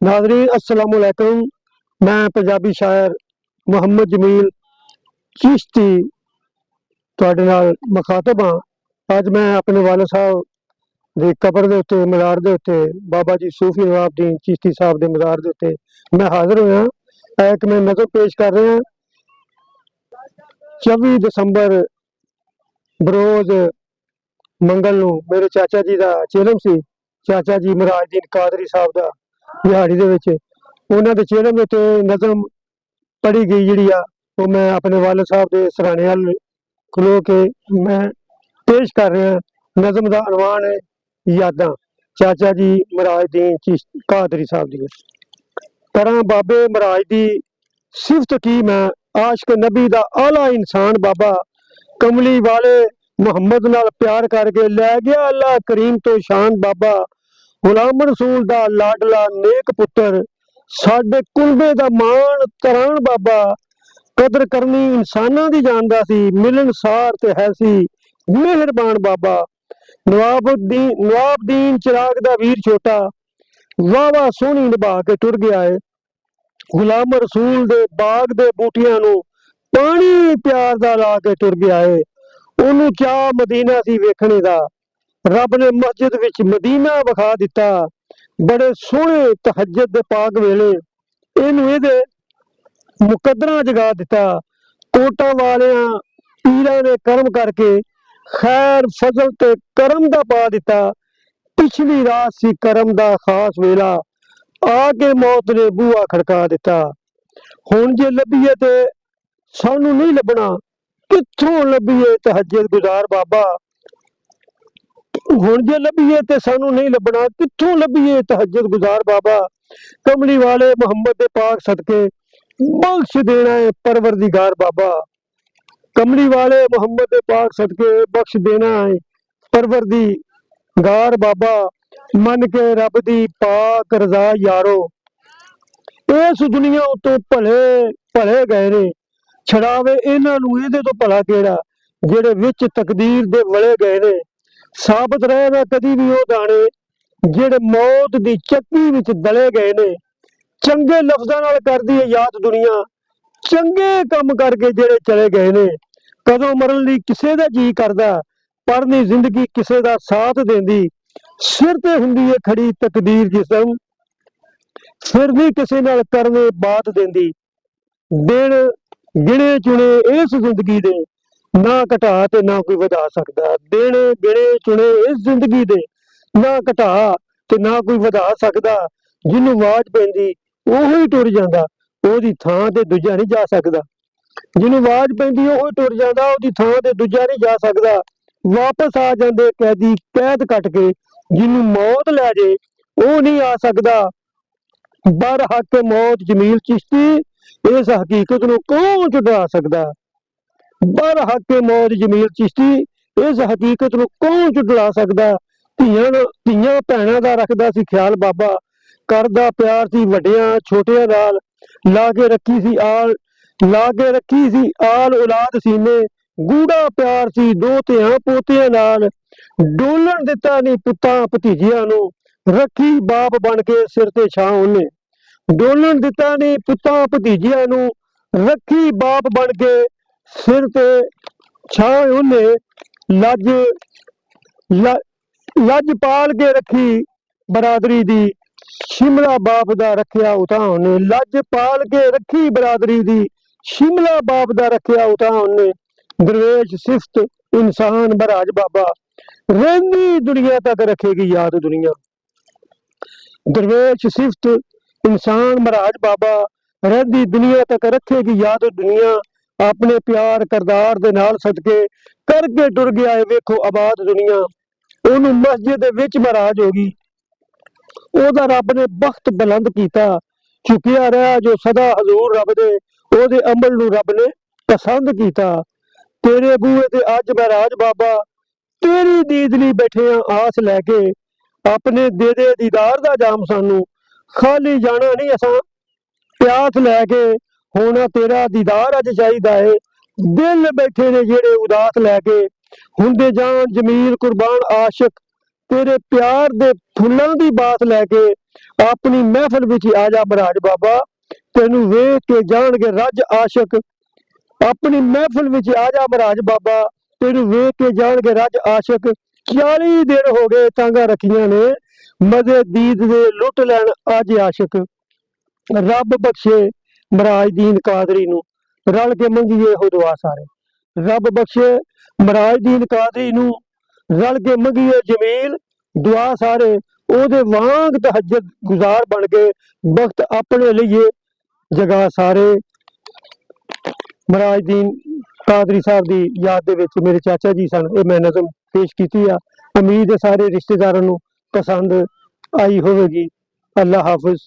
नाज़रीन अस्सलाम वालेकुम। मैं पंजाबी शायर मुहम्मद जमील चिश्ती तुहाडे नाल मुखातब हाँ। अज मैं अपने वालिद साहब की कबर के उत्ते मज़ार के उत्ते बाबा जी सूफी नवाबुद्दीन चिश्ती साहब के मज़ार के उत्ते मैं हाज़र होया। एक मैं नज़म पेश कर रहा 24 दसंबर बरोज़ मंगल नूं मेरे चाचा जी का चिलम सी। चाचा जी मराजदीन कादरी साहब का दिहाड़ी दे विच उन्हां दे चिलम उत्ते नज़म पढ़ी गई जी वो मैं अपने वालिद साहब के सराहने अल खलो के मैं पेश कर रहा। नज़म का अनवान है यादां चाचा जी मराजदीन चिश्ती कादरी साहब दी। करा बाबे मराज दी सिफत की मैं आशिक नबी दा आला इंसान बाबा कमली वाले मुहम्मद नाल प्यार करके लै गया अल्लाह करीम तो शान बाबा गुलाम रसूल दा लाडला नेक पुत्र साडे कुलबे दा मान तरान बाबा कदर करनी इंसानां दी जानदा सी मिलनसार ते है सी मेहरबान बाबा नवाबदीन चिराग दा वीर छोटा वाह वाह सोहनी निभा के टुर गया है। गुलाम रसूल दे बाग दे बूटियां नूं पानी प्यार दा ला के टुर गया है। ओनू चाह मदीना सी वेखने दा रब ने मस्जिद विच मदीना विखा दिता बड़े सोहने तहज्जुद दे पाक वेले इनू इहदे मुकद्दरां जगा दिता। कोटा वालियां पीरां ने करम करके खैर फजल ते करम दा पा दिता। पिछली रात सी करम दा खास वेला आके मौत ने बूहा खड़का दिता। हुण जे लभीए ते सानू नहीं लभना कित्थों लभीए तहज्जुद गुजार बाबा हुण जे लभीए ते सानू नहीं लभना कित्थों लभीए तहज्जुद गुजार बाबा कमली वाले मुहम्मद दे पाक सदके बख्श देना है परवरदिगार बाबा कमली वाले मुहम्मद दे पाक सदके बख्श देना है परवरदिगार बाबा मन के रब दी पाक रजा यारो इस दुनिया उतों भले भले गए ने छड़ावे इन्हां नूं इहदे तो भला केड़ा जेड़े विच तकदीर दे वले गए ने साबित रहे ना कदी भी वो दाने जेड़े मौत दी चक्की विच दले गए ने। चंगे लफ्जां नाल करदी है याद दुनिया चंगे काम करके जेड़े चले गए ने। कदों मरन लई किसे दा जी करदा पर नहीं जिंदगी किसे दा साथ देंदी सिर ते हुंदी है खड़ी तकदीर जिसम फिर नहीं किसे नाल करने बात देंदी दिन गिने चुने इस जिंदगी दे ना घटा ते ना कोई वधा सकदा दिन गिने चुने इस जिंदगी दे ना घटा ते ना कोई वधा सकदा जिन्नू आवाज पैंदी ओही टुर जांदा ओदी थां ते दूजा नहीं जा सकदा जिन्नू आवाज पैंदी ओही टुर जांदा ओदी थां ते दूजा नहीं जा सकदा वापस आ जांदे कैदी कैद कट के जिन्नू मौत लै जे ओ नहीं आ सकदा बर हक मौत जमील चिश्ती इस हकीकत नूं कौन छुड़ा सकदा बर हक मौत जमील चिश्ती इस हकीकत नूं कौन छुड़ा सकदा धीआं भैणां दा रखदा सी ख्याल बाबा करदा प्यार सी वड्डियां छोटियां नाल ला के रखी सी आल औलाद सीने गूढ़ा प्यार सी दोतियां पोतियां नाल डोलन दिता नहीं पुत्तां भतीजियां नूं रखी बाप बन के सिर ते छां ओने डोलन दिता नहीं पुत्तां भतीजियां नूं रखी बाप बन के सिर ते छां ओने लज लज पाल के रखी बरादरी दी शिमला बाप दा रखिया उतां ओने लज पाल के रखी बरादरी दी शिमला बाप दा रखिया उतां ओने दरवेश सिफत इंसान बराज बाबा रहंदी दुनिया तक रखेगी याद दुनिया दरवेश सिफत इंसान महाराज बाबा रहंदी दुनिया तक रखेगी याद दुनिया अपने प्यार करदार दे नाल सदके करके टुर गया है वेखो आबाद दुनिया ओनू मस्जिद दे विच महाराज होगी ओदा रब ने बख्त बुलंद कीता चुकिया रहा जो सदा हजूर रब दे ओदे अमल नू रब ने पसंद कीता तेरे बूहे ते अज महाराज बाबा तेरी दीद लई बैठे आस लैके अपने दे दीदार दा जाम सानू खाली जाना नहीं असां प्यास लैके होना तेरा दीदार अज चाहिदा है दिल बैठे ने जेड़े उदास लैके हुंदे जान जमील कुर्बान आशिक तेरे प्यार दे फुल्लां दी बात लैके ਆਪਣੀ ਮਹਿਫਲ ਵਿੱਚ ਆ ਜਾ ਮਹਾਰਾਜ ਬਾਬਾ, ਤੈਨੂੰ ਵੇਖ ਕੇ ਜਾਣਗੇ ਰੱਜ ਆਸ਼ਕ। ਆਪਣੀ ਮਹਿਫਲ ਵਿੱਚ ਆ ਜਾ ਮਹਾਰਾਜ ਬਾਬਾ, ਤੈਨੂੰ ਵੇਖ ਕੇ ਜਾਣਗੇ ਰੱਜ ਆਸ਼ਕ। 40 ਦਿਨ ਹੋ ਗਏ ਤਾਂਗਾ ਰੱਖੀਆਂ ਨੇ, ਮਜ਼ੇ ਦੀਦ ਦੇ ਲੁੱਟ ਲੈਣ ਅੱਜ ਆਸ਼ਕ। ਰੱਬ ਬਖਸ਼ੇ ਮਹਾਰਾਜ ਦੀਨ ਕਾਦਰੀ ਨੂੰ, ਰਲ ਕੇ ਮੰਗੀਏ ਇਹੋ ਦੁਆ ਸਾਰੇ। ਰੱਬ ਬਖਸ਼ੇ ਮਹਾਰਾਜ ਦੀਨ ਕਾਦਰੀ ਨੂੰ, ਰਲ ਕੇ ਮੰਗੀਏ ਜਮੀਲ ਦੁਆ ਸਾਰੇ। ਉਹਦੇ ਵਾਂਗ ਤਹੱਜਦ ਗੁਜ਼ਾਰ ਬਣ ਕੇ ਵਕਤ ਆਪਣੇ ਲਈਏ ਜਗਾ ਸਾਰੇ। ਮਹਾਰਾਜ ਦੀਨ ਕਾਦਰੀ ਸਾਹਿਬ ਦੀ ਯਾਦ ਦੇ ਵਿੱਚ ਮੇਰੇ ਚਾਚਾ ਜੀ ਸਨ, ਇਹ ਮੈਂ ਨਜ਼ਮ ਪੇਸ਼ ਕੀਤੀ ਆ। ਉਮੀਦ ਹੈ ਸਾਰੇ ਰਿਸ਼ਤੇਦਾਰਾਂ ਨੂੰ ਪਸੰਦ ਆਈ ਹੋਵੇਗੀ। ਅੱਲਾ ਹਾਫਿਜ਼।